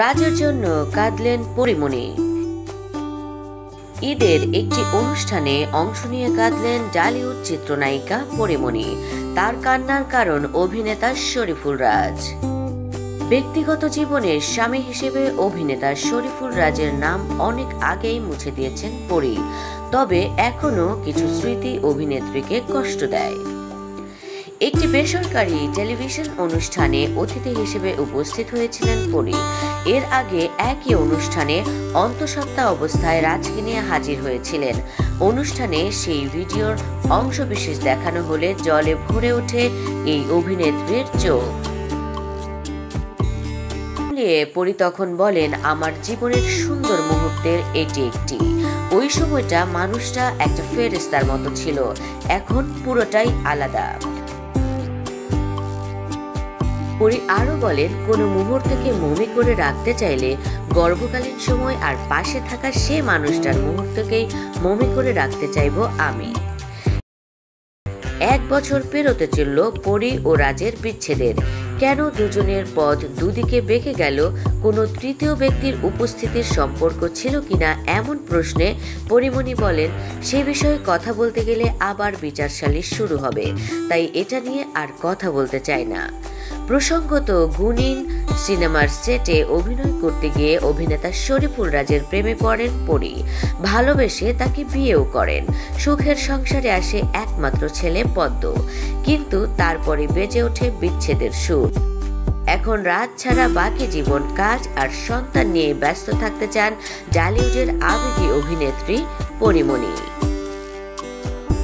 রাজের জন্য কাঁদলেন পরীমণি। ঈদের একটি অনুষ্ঠানে অংশ নিয়ে কাঁদলেন ঢালিউড চিত্রনায়িকা পরীমণি। তার কান্নার কারণ অভিনেতা শরীফুল রাজ। ব্যক্তিগত জীবনের স্বামী হিসেবে অভিনেতা শরীফুল রাজের নাম অনেক আগেই মুছে দিয়েছেন পরী, তবে এখনো কিছু স্মৃতি অভিনেত্রীকে কষ্ট দেয়। একটি বেসরকারি টেলিভিশন অনুষ্ঠানে অতিথি হিসেবে উপস্থিত হয়েছিলেন পরী। এর আগে একই অনুষ্ঠানে অন্তঃসত্ত্বা অবস্থায় রাজকে নিয়ে হাজির হয়েছিলেন। অনুষ্ঠানে সেই ভিডিওর অংশবিশেষ দেখানো হলে জলে ভরে ওঠে এই অভিনেত্রীর চোখ। পরী তখন বলেন, আমার জীবনের সুন্দর মুহূর্তের এটি একটি। ওই সময়টা মানুষটা একটা ফেরেশতার মতো ছিল, এখন পুরোটাই আলাদা। পরী আরো বলেন, কোনো মুহূর্তকে মমি করে রাখতে চাইলে গর্ভকালীন সময় আর পাশে থাকা সে মানুষটার মুহূর্তকেই মমি করে রাখতে চাইব আমি। 1 বছর পেরোতে চলল পরী ও রাজের বিচ্ছেদের। কেন দুজনের পথ দুদিকে বেঁকে গেল? কোনো তৃতীয় ব্যক্তির উপস্থিতির সম্পর্ক ছিল কিনা এমন প্রশ্নে পরীমণি বলেন, সে বিষয়ে কথা বলতে গেলে আবার বিচার সালিশ শুরু হবে, তাই এটা নিয়ে আর কথা বলতে চাই না। প্রসঙ্গত, গুণিন সিনেমার সেটে অভিনয় করতে গিয়ে অভিনেতা শরীফুল রাজের প্রেমে পড়েন পরী। ভালোবেসে তাকে বিয়েও করেন। সুখের সংসারে আসে একমাত্র ছেলে পদ্ম, কিন্তু তারপরে বেজে ওঠে বিচ্ছেদের সুর। এখন রাজ ছাড়া বাকি জীবন কাজ আর সন্তান নিয়ে ব্যস্ত থাকতে চান ঢালিউডের আবেগী অভিনেত্রী পরীমণি।